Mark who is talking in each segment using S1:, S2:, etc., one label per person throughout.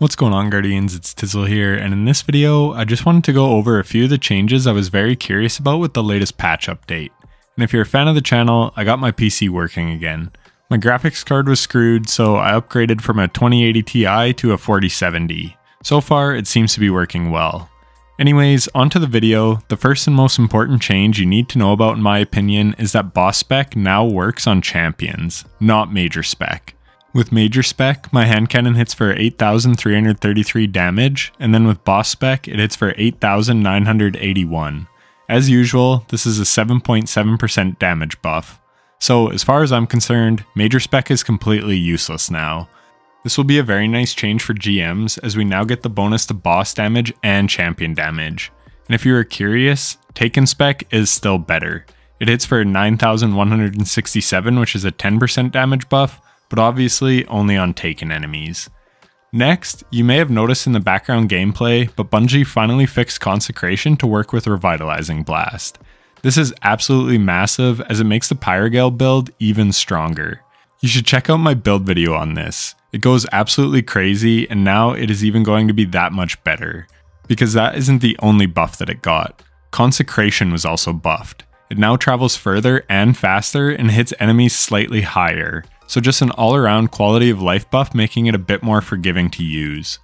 S1: What's going on, Guardians? It's Tizzle here, and in this video, I just wanted to go over a few of the changes I was very curious about with the latest patch update. And if you're a fan of the channel, I got my PC working again. My graphics card was screwed, so I upgraded from a 2080 Ti to a 4070. So far, it seems to be working well. Anyways, onto the video. The first and most important change you need to know about, in my opinion, is that boss spec now works on champions, not major spec. With major spec, my hand cannon hits for 8,333 damage, and then with boss spec, it hits for 8,981. As usual, this is a 7.7% damage buff. So as far as I'm concerned, major spec is completely useless now. This will be a very nice change for GMs, as we now get the bonus to boss damage and champion damage. And if you were curious, Taken spec is still better. It hits for 9,167, which is a 10% damage buff, but obviously only on Taken enemies. Next, you may have noticed in the background gameplay, but Bungie finally fixed Consecration to work with Revitalizing Blast. This is absolutely massive, as it makes the Pyrogale build even stronger. You should check out my build video on this. It goes absolutely crazy, and now it is even going to be that much better. Because that isn't the only buff that it got. Consecration was also buffed. It now travels further and faster and hits enemies slightly higher. So just an all-around quality of life buff, making it a bit more forgiving to use.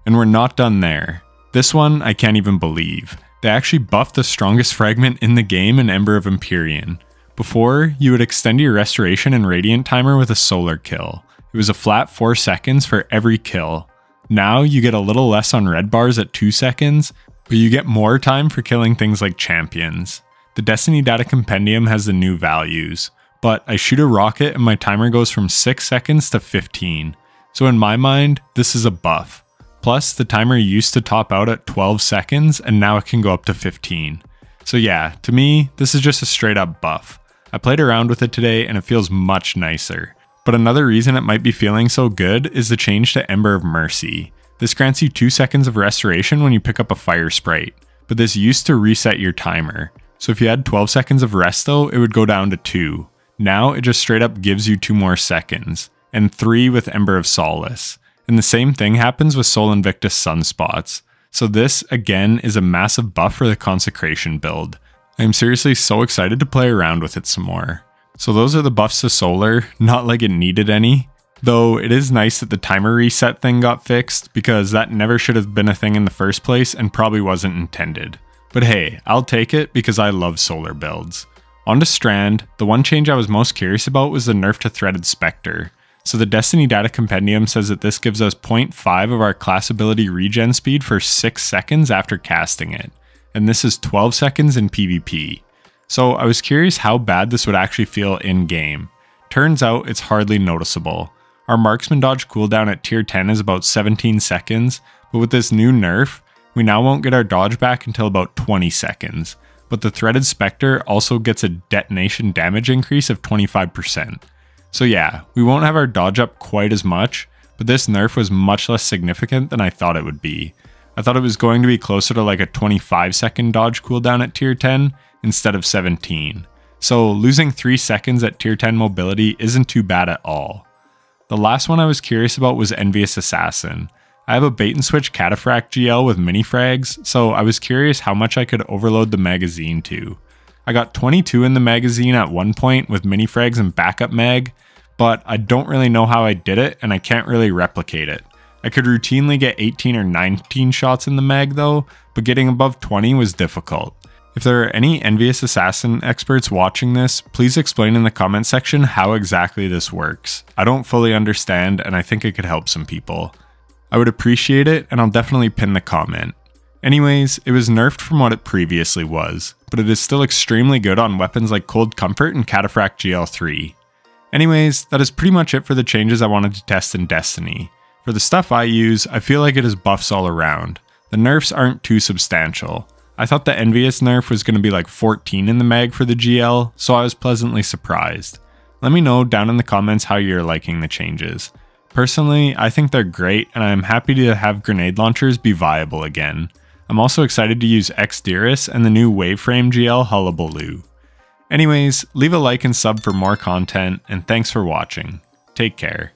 S1: And we're not done there. This one I can't even believe. They actually buffed the strongest fragment in the game in Ember of Empyrean. Before, you would extend your restoration and radiant timer with a solar kill. It was a flat 4 seconds for every kill. Now you get a little less on red bars at 2 seconds, but you get more time for killing things like champions. The Destiny Data Compendium has the new values. But I shoot a rocket and my timer goes from 6 seconds to 15. So in my mind, this is a buff. Plus, the timer used to top out at 12 seconds and now it can go up to 15. So yeah, to me, this is just a straight up buff. I played around with it today and it feels much nicer. But another reason it might be feeling so good is the change to Ember of Mercy. This grants you 2 seconds of restoration when you pick up a fire sprite, but this used to reset your timer. So if you had 12 seconds of rest though, it would go down to 2. Now it just straight up gives you 2 more seconds, and 3 with Ember of Solace. And the same thing happens with Sol Invictus Sunspots. So this, again, is a massive buff for the Consecration build. I am seriously so excited to play around with it some more. So those are the buffs to Solar, not like it needed any. Though it is nice that the timer reset thing got fixed, because that never should have been a thing in the first place and probably wasn't intended. But hey, I'll take it because I love Solar builds. On to Strand, the one change I was most curious about was the nerf to Threaded Spectre. So the Destiny Data Compendium says that this gives us 0.5 of our class ability regen speed for 6 seconds after casting it. And this is 12 seconds in PvP. So I was curious how bad this would actually feel in game. Turns out it's hardly noticeable. Our marksman dodge cooldown at tier 10 is about 17 seconds, but with this new nerf, we now won't get our dodge back until about 20 seconds. But the Threaded Spectre also gets a detonation damage increase of 25%. So yeah, we won't have our dodge up quite as much, but this nerf was much less significant than I thought it would be. I thought it was going to be closer to like a 25 second dodge cooldown at tier 10 instead of 17. So losing 3 seconds at tier 10 mobility isn't too bad at all. The last one I was curious about was Envious Assassin. I have a bait and switch cataphract GL with mini frags, so I was curious how much I could overload the magazine to. I got 22 in the magazine at one point with mini frags and backup mag, but I don't really know how I did it and I can't really replicate it. I could routinely get 18 or 19 shots in the mag though, but getting above 20 was difficult. If there are any Envious Assassin experts watching this, please explain in the comment section how exactly this works. I don't fully understand and I think it could help some people. I would appreciate it, and I'll definitely pin the comment. Anyways, it was nerfed from what it previously was, but it is still extremely good on weapons like Cold Comfort and Cataphract GL3. Anyways, that is pretty much it for the changes I wanted to test in Destiny. For the stuff I use, I feel like it is buffs all around. The nerfs aren't too substantial. I thought the Envious nerf was going to be like 14 in the mag for the GL, so I was pleasantly surprised. Let me know down in the comments how you're liking the changes. Personally, I think they're great, and I'm happy to have grenade launchers be viable again. I'm also excited to use Xdirus and the new Waveframe GL Hullabaloo. Anyways, leave a like and sub for more content, and thanks for watching. Take care.